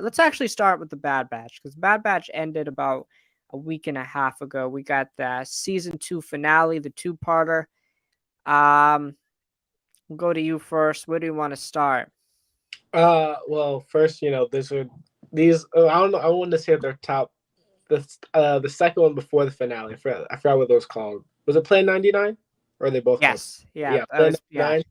let's actually start with the Bad Batch because Bad Batch ended about a week and a half ago. We got the season 2 finale, the two-parter. Um, we'll go to you first. Where do you want to start? Well, first, these. I don't know. I wanted to say their top. The second one before the finale. I forgot what those called. Was it Plan 99? Or are they both called? Yes, yeah, Yeah, that Plan was yeah. 99.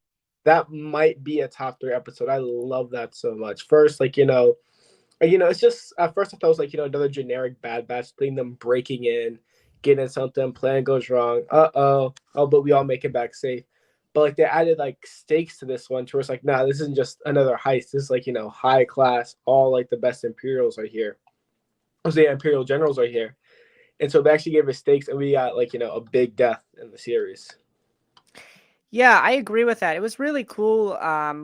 That might be a top three episode. I love that so much. First, it's just at first I thought it was like another generic Bad Batch thing, them breaking in, getting something, plan goes wrong. Oh, but we all make it back safe. But like they added like stakes to this one, to where it's like, nah, this isn't just another heist. This is like high class. All like the best Imperials are here. The Imperial generals are here, and so they actually gave us stakes, and we got like a big death in the series. Yeah, I agree with that. It was really cool.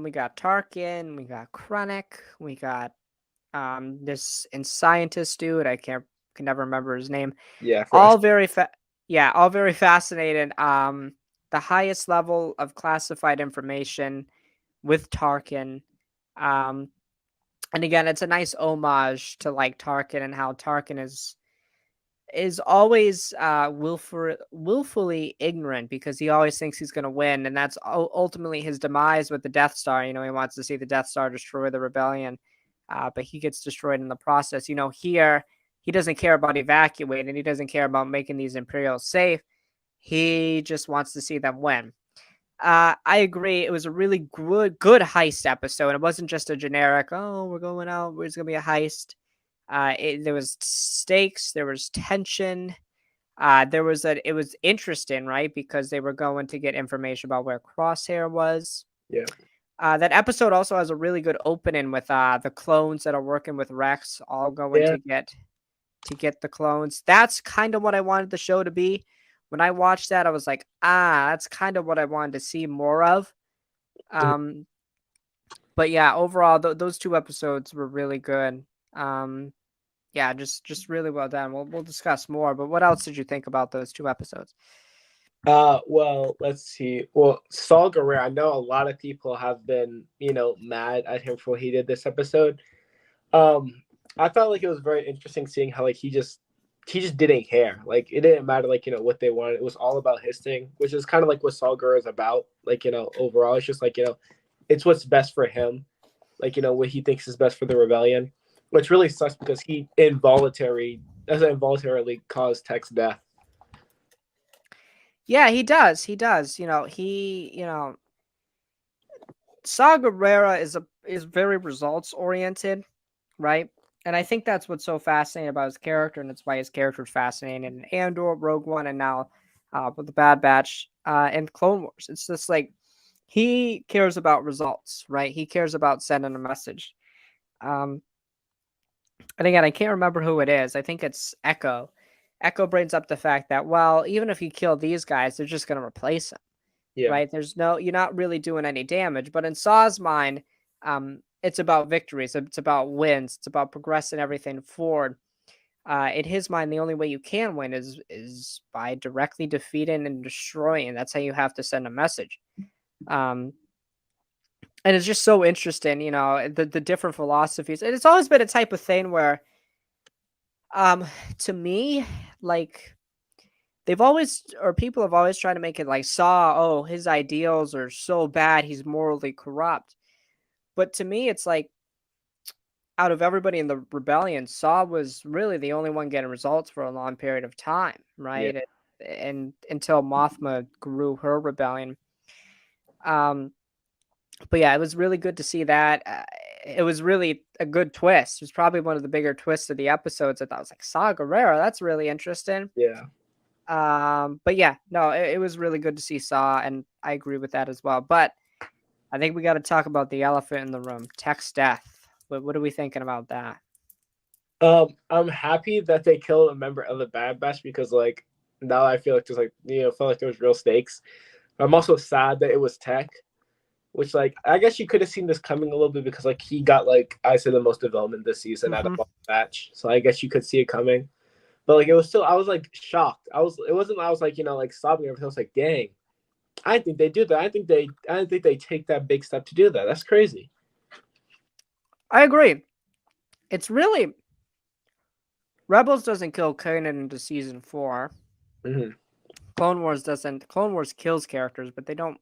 We got Tarkin, we got Krennic, we got this and scientist dude. I can never remember his name. Yeah, for us. All very yeah, all very fascinating. The highest level of classified information with Tarkin. Um, and again, it's a nice homage to like Tarkin and how Tarkin is always willfully ignorant because he always thinks he's going to win, and that's ultimately his demise with the Death Star. He wants to see the Death Star destroy the rebellion, but he gets destroyed in the process. Here he doesn't care about evacuating, he doesn't care about making these Imperials safe. He just wants to see them win. I agree. It was a really good heist episode. It wasn't just a generic, oh, we're going out, there's going to be a heist. There was stakes, there was tension. It was interesting, right? Because they were going to get information about where Crosshair was. Yeah. That episode also has a really good opening with the clones that are working with Rex, all going Yeah. to get the clones. That's kind of what I wanted the show to be. When I watched that, I was like, that's kind of what I wanted to see more of. Um, but yeah, overall, those two episodes were really good. Um, yeah, just really well done. We'll discuss more. But what else did you think about those two episodes? Well, let's see. Well, Saul Guerrero, I know a lot of people have been, mad at him for what he did this episode. I felt like it was very interesting seeing how like he just didn't care. Like it didn't matter like, what they wanted. It was all about his thing, which is kind of like what Saul Guerrero is about. Like, overall, it's just like, it's what's best for him. Like, what he thinks is best for the rebellion. Which really sucks because he involuntarily caused Tech's death. Yeah, he does. He does. Saw Gerrera is very results oriented, right? And I think that's what's so fascinating about his character, and it's why his character is fascinating in Andor, Rogue One, and now with the Bad Batch and Clone Wars. It's just like he cares about results, right? He cares about sending a message. Um, and again, I can't remember who it is. I think it's Echo. Echo brings up the fact that, well, even if you kill these guys, they're just going to replace him, Yeah. right? You're not really doing any damage. But in Saw's mind, it's about victories, it's about wins, it's about progressing everything forward. In his mind, the only way you can win is by directly defeating and destroying. That's how you have to send a message. Um, and it's just so interesting, the different philosophies. And it's always been a type of thing where, to me, like people have always tried to make it like Saw, oh, his ideals are so bad, he's morally corrupt. But to me, it's like out of everybody in the rebellion, Saw was really the only one getting results for a long period of time, Yeah. right? And until Mothma grew her rebellion. Um, but yeah, it was really good to see that. It was really a good twist. It was probably one of the bigger twists of the episodes. I thought, I was like, Saw Gerrera, that's really interesting. Yeah. But yeah, no, it was really good to see Saw, and I agree with that as well. But I think we got to talk about the elephant in the room, Tech's death. What are we thinking about that? I'm happy that they killed a member of the Bad Batch because like now I feel like there's like felt like there was real stakes. I'm also sad that it was Tech, which like I guess you could have seen this coming a little bit because like he got like I say the most development this season out of Mm-hmm. all the batch, so I guess you could see it coming. But like it was still I was like shocked. It wasn't I was like like sobbing everything. I was like dang, I didn't think they do that. I didn't think they take that big step to do that. That's crazy. I agree. it's really Rebels doesn't kill Kanan into season 4. Hmm. Clone Wars doesn't. Clone Wars kills characters, but they don't.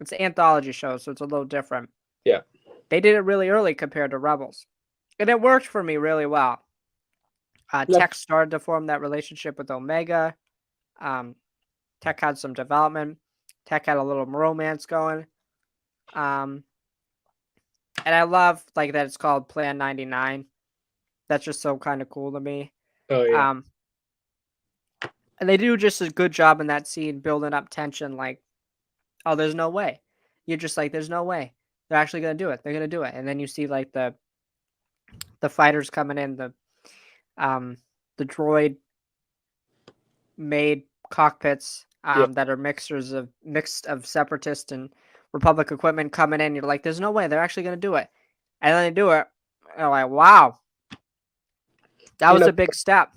It's an anthology show, so it's a little different. Yeah. They did it really early compared to Rebels, and it worked for me really well. Yeah. Tech started to form that relationship with Omega. Tech had some development. Tech had a little romance going. And I love like that it's called Plan 99. That's just so kind of cool to me. Oh yeah. And they do just a good job in that scene building up tension. Like, oh, there's no way. You're just like, there's no way they're actually gonna do it. They're gonna do it, and then you see like the fighters coming in, the droid made cockpits Yeah. that are mixed of separatist and Republic equipment coming in. You're like, there's no way they're actually gonna do it, and then they do it. And you're like, wow, that was a big step.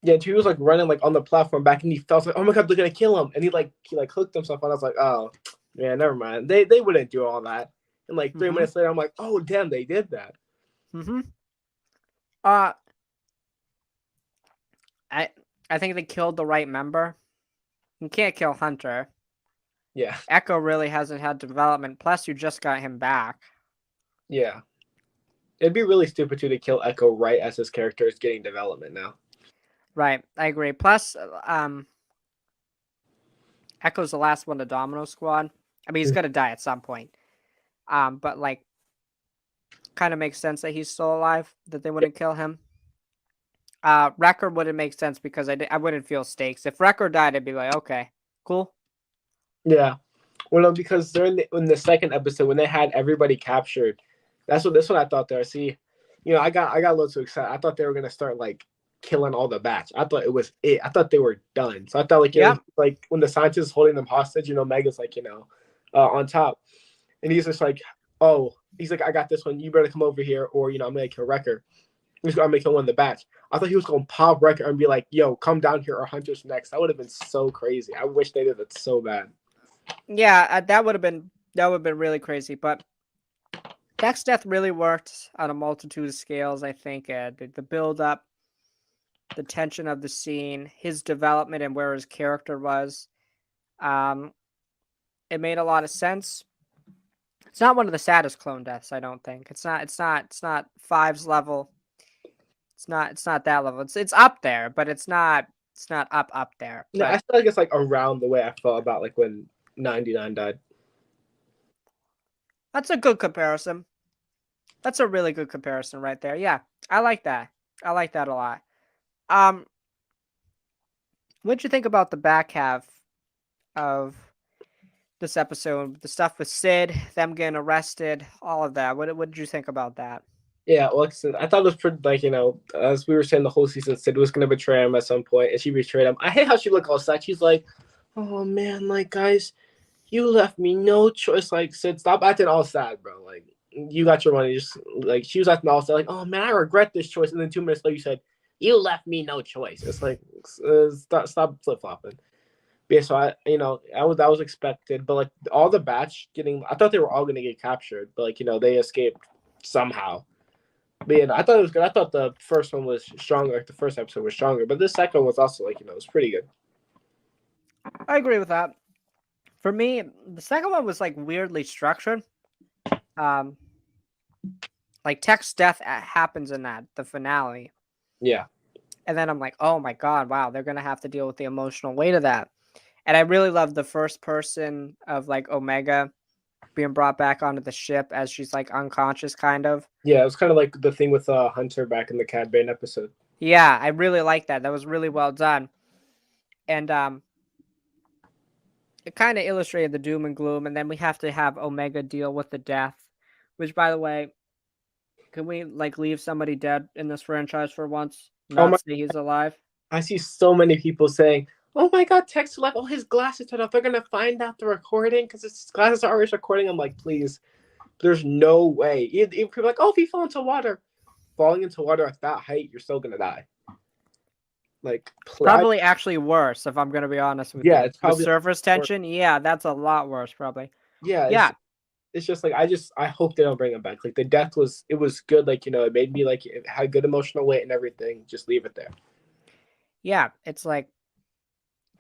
Yeah, he was like running like on the platform back, and he felt like, oh my god, they're gonna kill him, and he hooked himself, and I was like, oh yeah, never mind. They wouldn't do all that. And like 3 minutes later, I'm like, oh damn, they did that. I think they killed the right member. You can't kill Hunter. Yeah. Echo really hasn't had development. Plus, you just got him back. Yeah. It'd be really stupid to kill Echo right as his character is getting development now. Right, I agree. Plus, Echo's the last one to Domino Squad. I mean, he's gonna die at some point. But like, kind of makes sense that he's still alive. That they wouldn't kill him. Wrecker wouldn't make sense because I wouldn't feel stakes. If Wrecker died, I'd be like, okay, cool. Yeah. Well, no, because in the second episode when they had everybody captured, that's what I thought there. See, I got a little too excited. I thought they were gonna start like killing all the batch. I thought it was it. I thought they were done. So I thought like was, like when the scientist is holding them hostage, Mega's like on top, and he's just like, oh, he's like, I got this one. You better come over here, or I'm gonna kill Wrecker. I'm gonna kill one of the batch. I thought he was gonna pop Wrecker and be like, yo, come down here, or Hunter's next. That would have been so crazy. I wish they did it so bad. Yeah, that would have been really crazy, but Tech's death really worked on a multitude of scales. I think the build up, the tension of the scene, his development, and where his character was, it made a lot of sense. It's not one of the saddest clone deaths, I don't think. It's not Five's level. It's not that level. It's up there, but it's not up there. No, I feel like it's like around the way I felt about like when 99 died. That's a good comparison. That's a really good comparison right there. Yeah, I like that. I like that a lot. What'd you think about the back half of this episode? The stuff with Sid, them getting arrested, all of that. What did you think about that? Yeah, well, I thought it was pretty, like, as we were saying the whole season, Sid was going to betray him at some point, and she betrayed him. I hate how she looked all sad. She's like, oh, man, like, guys, you left me no choice. Like, Sid, stop acting all sad, bro. Like, you got your money. Just, like, she was acting all sad, like, oh, man, I regret this choice. And then 2 minutes later, you said, you left me no choice. It's like, stop flip-flopping. Yeah, so that was expected, but like all the batch I thought they were all gonna get captured, but like they escaped somehow. But yeah, I thought it was good. I thought the first one was stronger. Like the first episode was stronger, but this second was also like it was pretty good. I agree with that. For me, the second one was like weirdly structured. Like Tech's death happens in the finale. Yeah. And then I'm like, oh my god, wow, they're gonna have to deal with the emotional weight of that. And I really love the first person of like Omega being brought back onto the ship as she's like unconscious, kind of. Yeah, it was kind of like the thing with Hunter back in the Cad Bane episode. Yeah, I really like that. That was really well done. And it kind of illustrated the doom and gloom. And then we have to have Omega deal with the death. Which, by the way, can we like leave somebody dead in this franchise for once? Not say he's alive. I see so many people saying, oh my god, Tech's left all his glasses turned off. They're going to find out the recording because his glasses are always recording. I'm like, please, there's no way. Even people are like, oh, if he fell into water. Falling into water at that height, you're still going to die. Like probably actually worse, if I'm going to be honest with you. It's probably with surface tension. Yeah, that's a lot worse, probably. Yeah. Yeah. it's just like I hope they don't bring him back. Like the death was it was good. Like it made me like it had good emotional weight and everything. Just leave it there. Yeah, it's like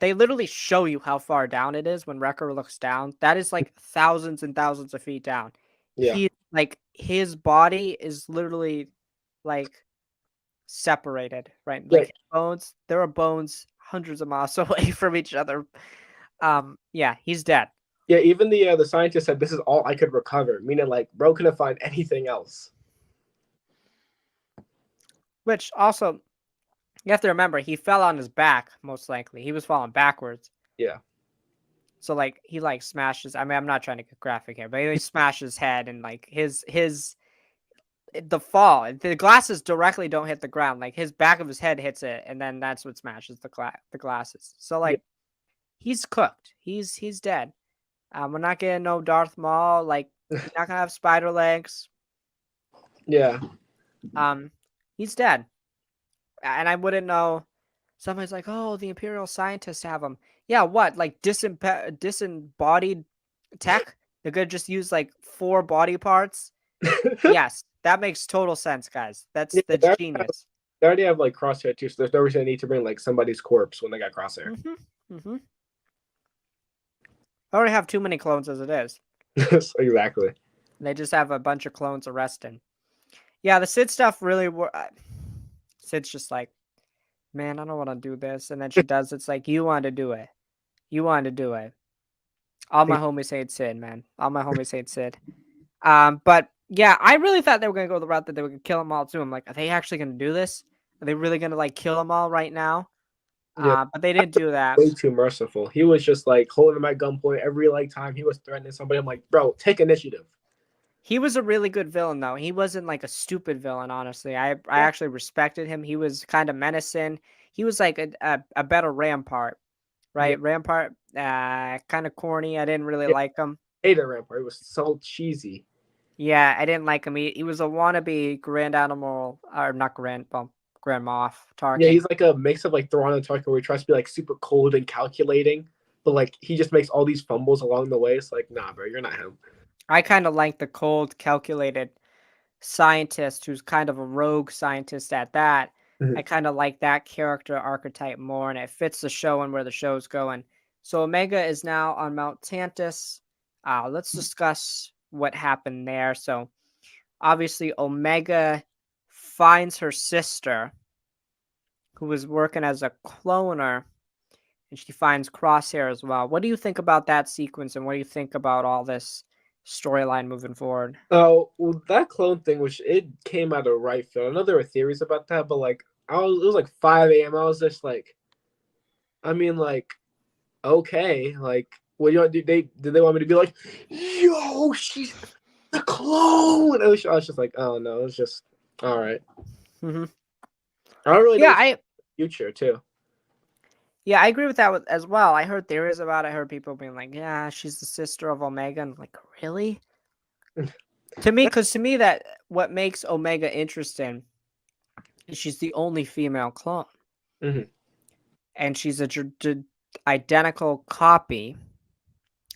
they literally show you how far down it is when Wrecker looks down. That is like thousands and thousands of feet down. Yeah, Like his body is literally like separated, right? yeah, Like bones, there are bones hundreds of miles away from each other. Yeah, he's dead. yeah. Even the scientist said this is all I could recover, meaning like bro couldn't find anything else. Which also you have to remember he fell on his back, most likely. He was falling backwards. Yeah, So like he like smashes. I mean, I'm not trying to get graphic here, but he smashed his head and like his the fall. The glasses directly don't hit the ground. Like his back of his head hits it, and then that's what smashes the glasses. So yeah, like he's cooked. He's dead. We're not getting no Darth Maul. Like he's not gonna have spider legs. yeah. Um, he's dead. And I wouldn't know. Somebody's like, "Oh, the Imperial scientists have him." Yeah, what? Like disembodied tech? They're gonna just use like 4 body parts. Yes, that makes total sense, guys. Yeah, That's genius. they already have like crosshair too, so there's no reason they need to bring like somebody's corpse when they got crosshair. Mhm. Mhm. I already have too many clones as it is. Exactly. They just have a bunch of clones arresting. Yeah, the Sid stuff really Sid's just like, "Man, I don't want to do this." And then she does. It's like, "You want to do it. You want to do it." All my homies hate Sid, man. All my homies hate Sid. But yeah, I really thought they were gonna go the route that they were gonna kill them all too. I'm like, are they actually gonna do this? Are they really gonna like kill them all right now? Yeah, But they didn't do that. way too merciful. He was just like holding him at gunpoint every like time he was threatening somebody. I'm like, bro, take initiative. He was a really good villain though. He wasn't like a stupid villain, honestly. I Yeah, actually respected him. He was kind of menacing. He was like a better Rampart, yeah, right? Rampart, kind of corny. I didn't really yeah. like him. Hated Rampart. It was so cheesy. Yeah, I didn't like him. He was a wannabe Grand Animal, or not Grand, well, Grand Moff Yeah, Tarkin. he's like a mix of like Thrawn and Tarkin, where he tries to be like super cold and calculating, but like he just makes all these fumbles along the way. It's like, nah, bro, you're not him. I kind of like the cold, calculated scientist who's kind of a rogue scientist at that. I Mhm. kind of like that character archetype more, and it fits the show and where the show's going. So Omega is now on Mount Tantus. Let's discuss what happened there. So obviously, Omega finds her sister, who was working as a cloner, and she finds Crosshair as well. What do you think about that sequence, and what do you think about all this storyline moving forward? Oh, well, that clone thing, which it came out of right field. I know there were theories about that, but like, it was like 5 a.m. I was just like, I mean, like, okay, like, what do you want? Did they want me to be like, yo, she's the clone? I was just like, oh no, it's just all right. Hmm. I don't really know Yeah, what's future too. I agree with that as well. I heard theories about it. I heard people being like, "Yeah, she's the sister of Omega." And I'm like, really? Because to me, that what makes Omega interesting is she's the only female clone, Mhm. and she's a identical copy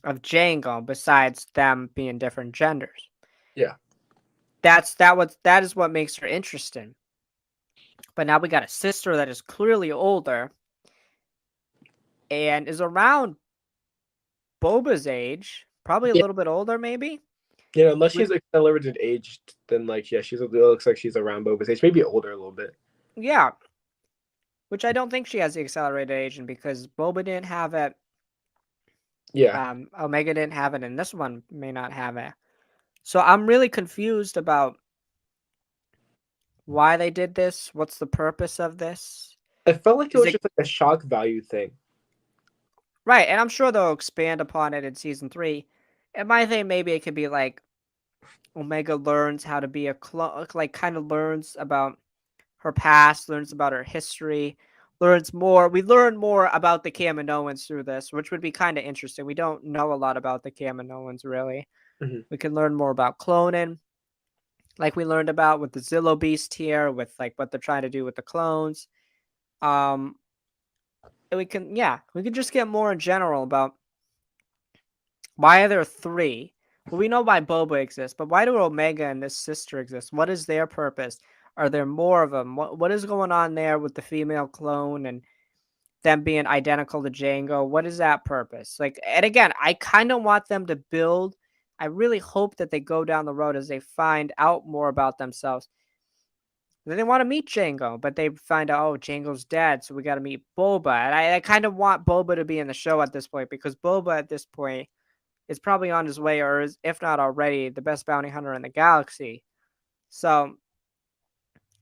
of Django. Besides them being different genders, Yeah, that is what makes her interesting. But now we got a sister that is clearly older and is around Boba's age, probably a yeah. little bit older, maybe. Unless she's accelerated aged, then like, yeah, it looks like she's around Boba's age, maybe older a little bit. Yeah, which I don't think she has the accelerated aging because Boba didn't have it. Yeah, Omega didn't have it, and this one may not have it. So I'm really confused about why they did this. What's the purpose of this? I felt like it Is was it just like a shock value thing. right? And I'm sure they'll expand upon it in season 3. And my thing, maybe it could be like Omega learns how to be a clone, like kind of learns about her past, learns about her history, learns more. We learn more about the Kaminoans through this, which would be kind of interesting. We don't know a lot about the Kaminoans, really. Mhm. We can learn more about cloning, like we learned about with the Zillo Beast here, with like what they're trying to do with the clones. Um, and we can just get more in general about why are there 3? Well, we know why Boba exists, but why do Omega and this sister exist? What is their purpose? Are there more of them? What is going on there with the female clone and them being identical to Django? What is that purpose? Like, and again, I kind of want them to build. I really hope that they go down the road as they find out more about themselves. Then they want to meet Django, but they find out, oh, Django's dead, so we got to meet Boba. And I kind of want Boba to be in the show at this point because Boba at this point is probably on his way, or is, if not already, the best bounty hunter in the galaxy. So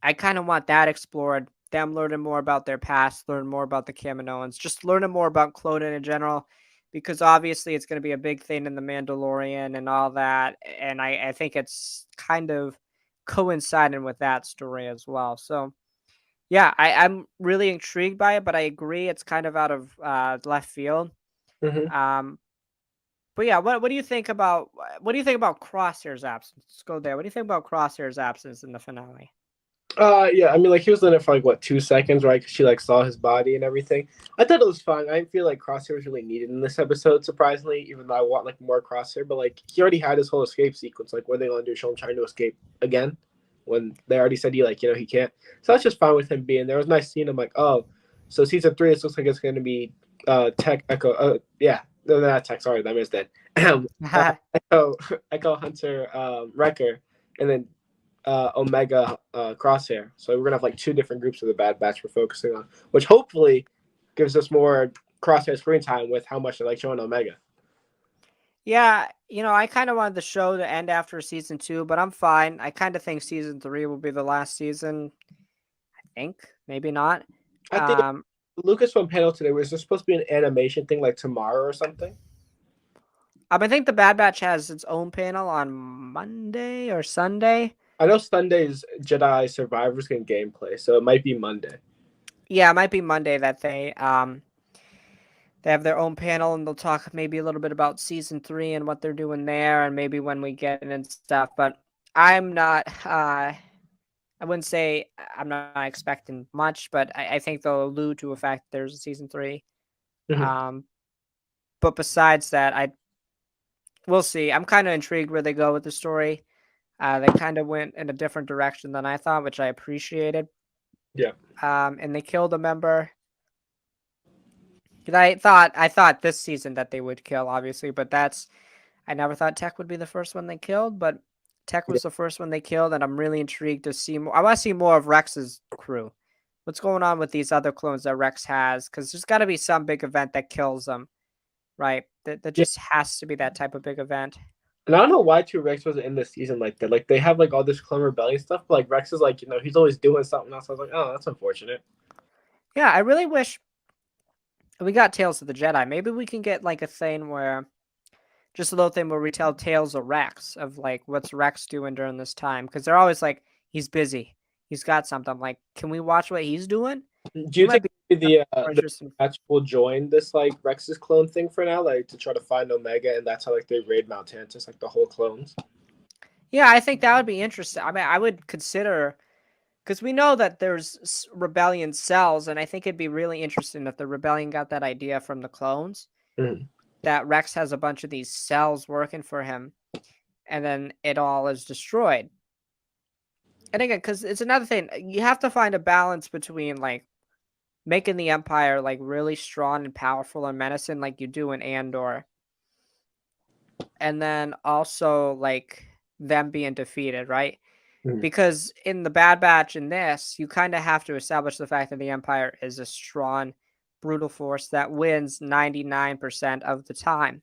I kind of want that explored. Them learning more about their past, learn more about the Kaminoans, just learning more about cloning in general, because obviously it's going to be a big thing in the Mandalorian and all that. And I think it's kind of coinciding with that story as well. So yeah, I'm really intrigued by it, but I agree it's kind of out of left field. Hmm. Um, but yeah, what do you think about Crosshair's absence? Let's go there. What do you think about Crosshair's absence in the finale? Yeah, I mean, like he was in it for like what 2 seconds, right? 'Cause she like saw his body and everything. I thought it was fine. I didn't feel like Crosshair was really needed in this episode, surprisingly. Even though I want like more Crosshair, but like he already had his whole escape sequence. Like, what are they gonna do? Show him trying to escape again when they already said he like he can't. So that's just fine with him being there. It was nice seeing him like, oh, so season 3. It looks like it's gonna be Tech Echo. Yeah, no, not Tech. Sorry, that means that. Echo Echo Hunter Wrecker, and then Omega Crosshair. So we're gonna have like 2 different groups of the Bad Batch we're focusing on, which hopefully gives us more Crosshair screen time with how much they like showing Omega. Yeah, I kind of wanted the show to end after season 2, but I'm fine. I kind of think season 3 will be the last season. I think maybe not. I think Um, Lucasfilm panel today was there supposed to be an animation thing like tomorrow or something. I think the Bad Batch has its own panel on Monday or Sunday. I know Sunday's Jedi Survivors Game gameplay, so it might be Monday. Yeah, it might be Monday that they have their own panel and they'll talk maybe a little bit about season 3 and what they're doing there, and maybe when we get in and stuff. But I'm not. I wouldn't say I'm not expecting much, but I think they'll allude to a fact there's a season 3. Mhm. But besides that, we'll see. I'm kind of intrigued where they go with the story. They kind of went in a different direction than I thought, which I appreciated. Yeah. And they killed a member. 'Cause I thought this season that they would kill, obviously, but I never thought Tech would be the first one they killed, but Tech Yeah. was the first one they killed, and I'm really intrigued to see more. I want to see more of Rex's crew. What's going on with these other clones that Rex has? Because there's got to be some big event that kills them, right? That Yeah. just has to be that type of big event. And I don't know why Two Rex wasn't in this season like that. Like they have like all this Clone Rebellion stuff, but like Rex is like, he's always doing something else. I was like, oh, that's unfortunate. Yeah, I really wish we got Tales of the Jedi. Maybe we can get like a thing where just a little thing where we tell tales of Rex, of like what's Rex doing during this time, because they're always like he's busy, he's got something. I'm like, can we watch what he's doing? Do He you might think be more the interesting. Batch will join this like Rex's clone thing for now, like to try to find Omega, and that's how like they raid Mount Tantus, like the whole clones? Yeah, I think that would be interesting. I mean, I would consider because we know that there's rebellion cells, and I think it'd be really interesting if the rebellion got that idea from the clones Mhm. that Rex has a bunch of these cells working for him, and then it all is destroyed. And again, because it's another thing, you have to find a balance between like making the Empire like really strong and powerful and menacing, like you do in Andor, and then also like them being defeated, right? Mhm. Because in the Bad Batch in this, you kind of have to establish the fact that the Empire is a strong, brutal force that wins 99% of the time.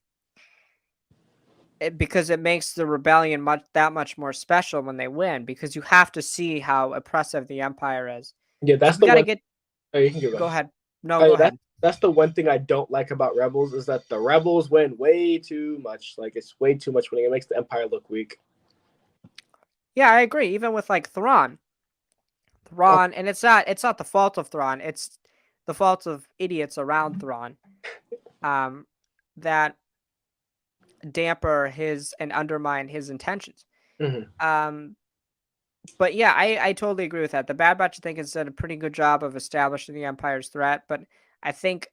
Because it makes the rebellion much more special when they win, because you have to see how oppressive the Empire is. Yeah, Because that's we the got to one. get. Oh, you can go. Go Ahead. ahead. No, go That ahead. that's the one thing I don't like about Rebels is that the Rebels win way too much. Like it's way too much winning. It makes the Empire look weak. Yeah, I agree. Even with like Thrawn, Oh, and it's not the fault of Thrawn. It's the fault of idiots around Thrawn. Um, that damper his and undermine his intentions. mhm. Um, but yeah, I totally agree with that. The Bad Batch, I think, has done a pretty good job of establishing the Empire's threat, but I think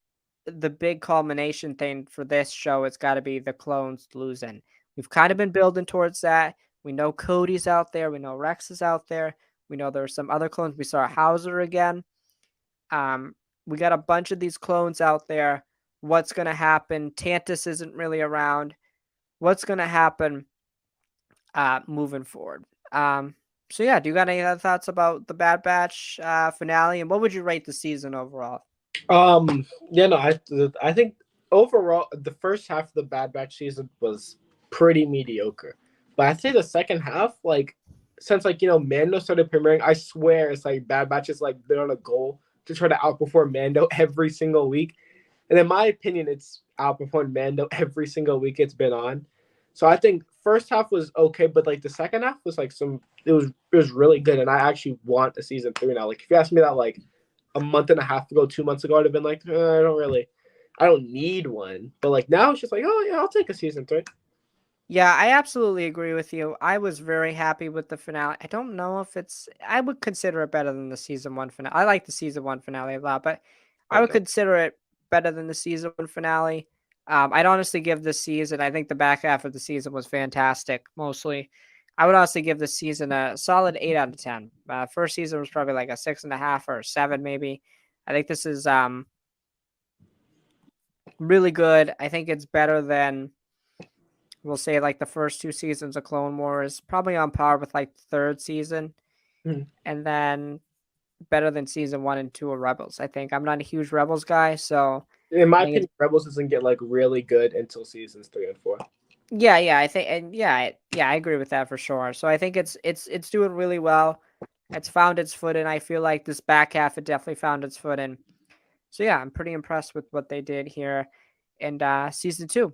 the big culmination thing for this show has got to be the clones losing. We've kind of been building towards that. We know Cody's out there. We know Rex is out there. We know there are some other clones. We saw Hauser again. We got a bunch of these clones out there. What's going to happen? Tantus isn't really around. What's going to happen moving forward? So yeah, do you got any other thoughts about the Bad Batch finale, and what would you rate the season overall? Yeah, no, I think overall the first half of the Bad Batch season was pretty mediocre, but I'd say the second half, like since like Mando started premiering, I swear it's like Bad Batch is like been on a goal to try to outperform Mando every single week, and in my opinion, it's outperformed Mando every single week it's been on. So I think first half was okay, but like the second half was like it was really good, and I actually want a season 3 now. Like if you asked me that like a month and a half ago, 2 months ago, I'd have been like, I don't need one. But like now, it's just like, oh yeah, I'll take a season 3. Yeah, I absolutely agree with you. I was very happy with the finale. I don't know if I would consider it better than the season 1 finale. I like the season 1 finale a lot, but I would Okay. consider it better than the season 1 finale. I'd honestly give this season, I think the back half of the season was fantastic, mostly. I would honestly give this season a solid 8 out of 10. First season was probably like a 6.5 or a 7, maybe. I think this is really good. I think it's better than, we'll say, like the first 2 seasons of Clone Wars, probably on par with like the third season, Mhm. and then better than season 1 and 2 of Rebels. I think I'm not a huge Rebels guy, so In I my think it's opinion, Rebels doesn't get like really good until seasons 3 and 4. yeah, I think, and yeah, I agree with that for sure. So I think it's doing really well. It's found its footing. I feel like this back half it definitely found its footing. So yeah, I'm pretty impressed with what they did here in season 2.